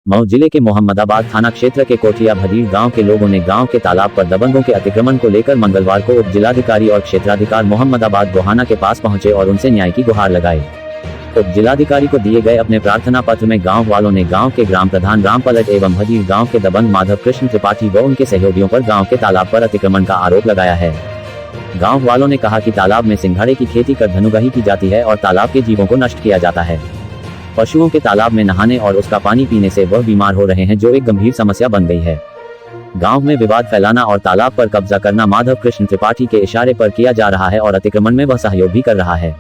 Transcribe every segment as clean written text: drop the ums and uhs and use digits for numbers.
मऊ जिले के मोहम्मदाबाद थाना क्षेत्र के कोठिया भदीर गांव के लोगों ने गांव के तालाब पर दबंगों के अतिक्रमण को लेकर मंगलवार को उप जिलाधिकारी और क्षेत्राधिकार मोहम्मदाबाद गोहाना के पास पहुंचे और उनसे न्याय की गुहार लगाई। उप जिलाधिकारी को दिए गए अपने प्रार्थना पत्र में गांव वालों ने गांव के ग्राम प्रधान राम पलट एवं भदीर गांव के दबंग माधव कृष्ण त्रिपाठी व उनके सहयोगियों पर गांव के तालाब पर अतिक्रमण का आरोप लगाया है। गांव वालों ने कहा कि तालाब में सिंघाड़े की खेती कर धनुगाही की जाती है और तालाब के जीवों को नष्ट किया जाता है। पशुओं के तालाब में नहाने और उसका पानी पीने से वह बीमार हो रहे हैं, जो एक गंभीर समस्या बन गई है। गांव में विवाद फैलाना और तालाब पर कब्जा करना माधव कृष्ण त्रिपाठी के इशारे पर किया जा रहा है और अतिक्रमण में वह सहयोग भी कर रहा है।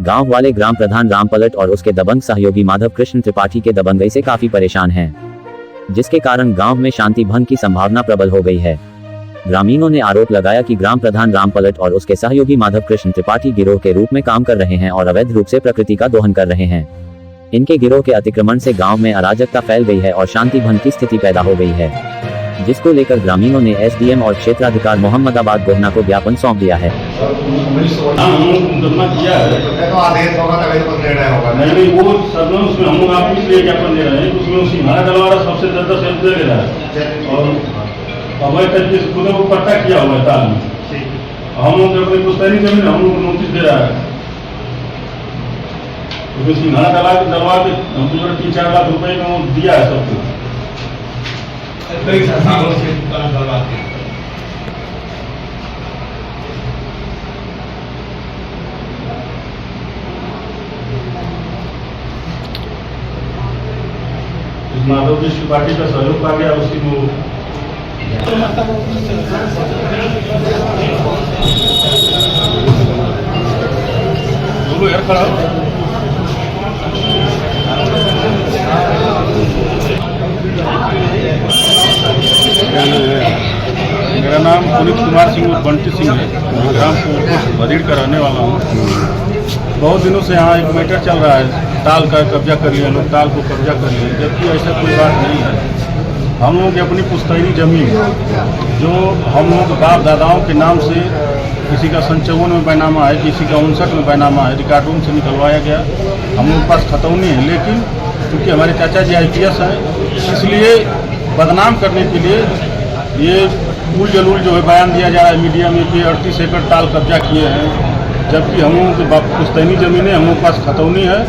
गांव वाले ग्राम प्रधान राम पलट और उसके दबंग सहयोगी माधव कृष्ण त्रिपाठी के दबंगई से काफी परेशान हैं, जिसके कारण गांव में शांति भंग की संभावना प्रबल हो गई है। ग्रामीणों ने आरोप लगाया कि ग्राम प्रधान राम पलट और उसके सहयोगी माधव कृष्ण त्रिपाठी गिरोह के रूप में काम कर रहे हैं और अवैध रूप से प्रकृति का दोहन कर रहे हैं। इनके गिरोह के अतिक्रमण से गांव में अराजकता फैल गई है और शांति भंग की स्थिति पैदा हो गई है, जिसको लेकर ग्रामीणों ने एसडीएम और क्षेत्राधिकार मोहम्मदाबाद गोहाना को ज्ञापन सौंप दिया है। सिंघाड़ा डलवा के हमको 3-4 लाख रुपए में दिया है सबको। माधव कृष्ण पार्टी का सहयोग आ गया, उसी को बोलो यार खड़ा मेरा नाम पुनीत कुमार सिंह और बंटी सिंह है। ग्राम भदीर का रहने वाला हूँ। बहुत दिनों से यहाँ एक मैटर चल रहा है, ताल का कब्जा कर लिया लोग, ताल को कब्जा कर लिया, जबकि ऐसा कोई बात नहीं है। हम लोगों की अपनी पुश्तैनी जमीन जो हम लोगों के बाप दादाओं के नाम से, किसी का 57 में बैनामा है, किसी का 59 में बैनामा है, रिकॉर्ड रूम से निकलवाया गया। हम लोग के पास खतौनी है, लेकिन क्योंकि हमारे चाचा जी IPS हैं, इसलिए बदनाम करने के लिए ये उल जलूल जो है बयान दिया जा रहा है मीडिया में कि 38 एकड़ ताल कब्जा किए हैं, जबकि हम लोगों के पुश्तैनी ज़मीनें हम लोगों के पास खतौनी है।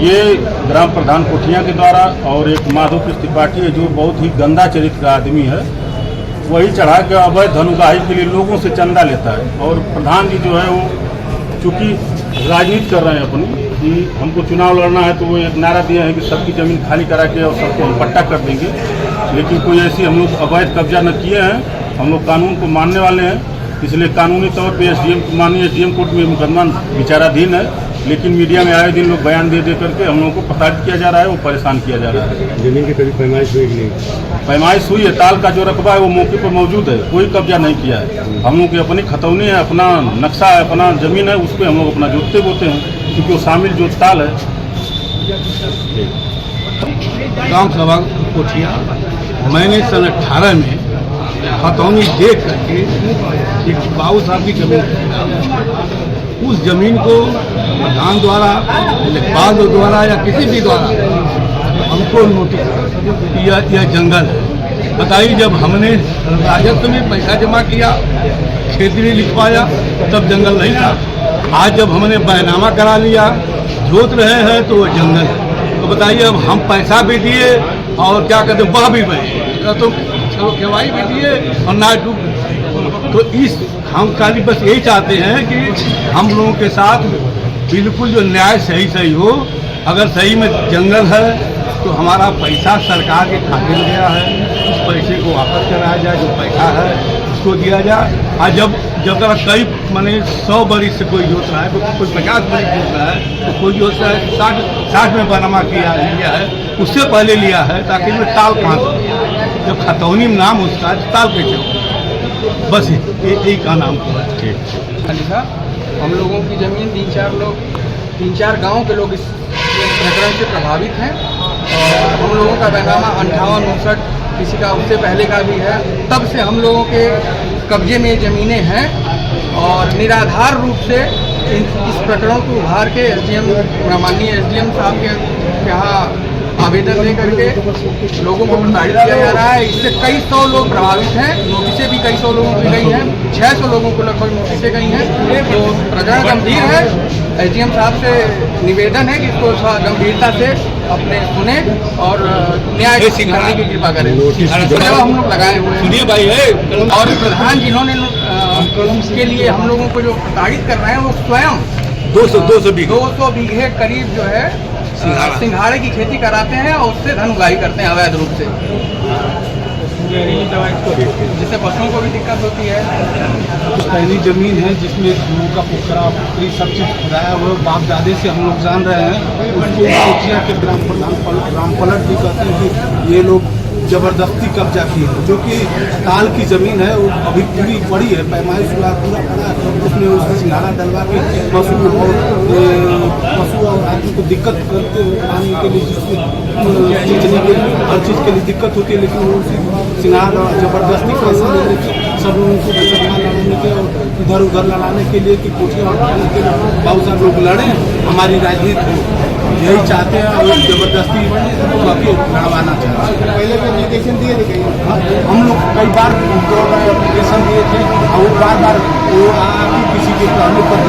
ये ग्राम प्रधान कोठिया के द्वारा और एक माधव कृष्ण त्रिपाठी है जो बहुत ही गंदा चरित्र का आदमी है, वही चढ़ा के अवैध धनुगाही के लिए लोगों से चंदा लेता है। और प्रधान जी जो है वो चूँकि राजनीति कर रहे हैं अपनी कि हमको चुनाव लड़ना है, तो वो एक नारा दिया है कि सबकी ज़मीन खाली करा के और सबको हम पट्टा कर देंगे, लेकिन कोई ऐसी हम लोग अवैध कब्जा न किए हैं। हम लोग कानून को मानने वाले हैं, इसलिए कानूनी तौर पे माननीय SDM कोर्ट में मुकदमा विचाराधीन है, लेकिन मीडिया में आए दिन लोग बयान दे करके हम लोगों को प्रताड़ित किया जा रहा है, वो परेशान किया जा रहा है। जमीन की कभी पैमाइश हुई कि नहीं? पैमाइश हुई है, ताल का जो रकबा है वो मौके पर मौजूद है, कोई कब्जा नहीं किया है। हम लोग की अपनी खतौनी है, अपना नक्शा है, अपना जमीन है, उस पर हम लोग अपना जोतते बोते हैं, क्योंकि वो शामिल जो ताल है। ग्राम सभा कोठिया मैंने सन 18 में खतौनी देख करके एक बाबू साहब की जमीन, उस जमीन को प्रधान द्वारा, लेखपाल द्वारा या किसी भी द्वारा हमको नोटिस यह जंगल है। बताइए, जब हमने राजस्व में पैसा जमा किया, खेती में लिखवाया, तब जंगल नहीं था। आज जब हमने बैनामा करा लिया, जोत रहे हैं, तो वह जंगल है। तो बताइए, अब हम पैसा भी दिए और क्या कहते वह भी बने, तो चलो केवाई भी दिए और ना डूब। तो इस हम खाली बस यही चाहते हैं कि हम लोगों के साथ बिल्कुल जो न्याय सही हो। अगर सही में जंगल है तो हमारा पैसा सरकार के खाते में गया है, उस पैसे को वापस कराया जाए, जो पैसा है उसको दिया जाए। और जब कई माने 100 बरिस से कोई जोत रहा है, कोई 50 बरिस जोत रहा है, तो कोई जो है 60 में बैनामा लिया है, उससे पहले लिया है, ताकि मैं ताल कहाँ से, जब खतौनी में नाम उसका है, ताल कैसे हो। बस यही का नाम हुआ है। लिखा हम लोगों की ज़मीन 3-4 गांव के लोग इस प्रकरण से प्रभावित हैं और हम लोगों का बैनामा 58-59 किसी का उससे पहले का भी है। तब से हम लोगों के कब्जे में ज़मीनें हैं और निराधार रूप से इस प्रकरणों को उभार के माननीय SDM साहब के यहाँ आवेदन दे करके लोगों को प्रताड़ित किया जा रहा है। इससे कई सौ लोग प्रभावित हैं, नोटिसें भी कई सौ लोगों को गई हैं, 600 लोगों को लगभग नोटिसें गई हैं। तो प्रकरण गंभीर है। एसडीएम साहब से निवेदन है कि इसको थोड़ा गंभीरता से अपने सुने और न्याय करने की कृपा करें। हम लोग लगाए हुए हैं। सुनिए भाई है और प्रधान जिन्होंने इसके लिए हम लोगों को जो प्रताड़ित कर रहे हैं वो स्वयं 200 बीघे करीब जो है सिंघाड़े की खेती कराते हैं और उससे धन उगाही करते हैं अवैध रूप से, जिससे पशुओं को भी दिक्कत होती है। पहली जमीन है जिसमें लोगों का पोखरा पोखरी सब चीज खुदा है, वो बाप दादे से हम लोग जान रहे हैं। उसको कोचिया के ग्राम प्रधान राम पलट भी कहते हैं कि ये लोग जबरदस्ती कब्जा किए हैं, जो कि ताल की जमीन है, वो अभी पूरी पड़ी है, पैमाइश हुआ पूरा पड़ा है। उसमें उसका सिंघाड़ा डलवा के पशु और आदमी को दिक्कत करते पानी के लिए, जिसमें के लिए हर चीज़ के लिए दिक्कत होती है। लेकिन वो उसी सिंघाड़ा जबरदस्ती पैसा ले लेके सब लोगों को लड़ाने के और इधर उधर लड़ाने के लिए कि कोठियाँ उठाने के लिए बहुत सारे लोग लड़े। हमारी राजनीति यही चाहते हैं और जबरदस्ती लड़वाना चाहते हैं। पहले भी एप्लीकेशन दिए थे कहीं, हम लोग कई बार एप्लीकेशन दिए थे और वो बार वो किसी के कहने पर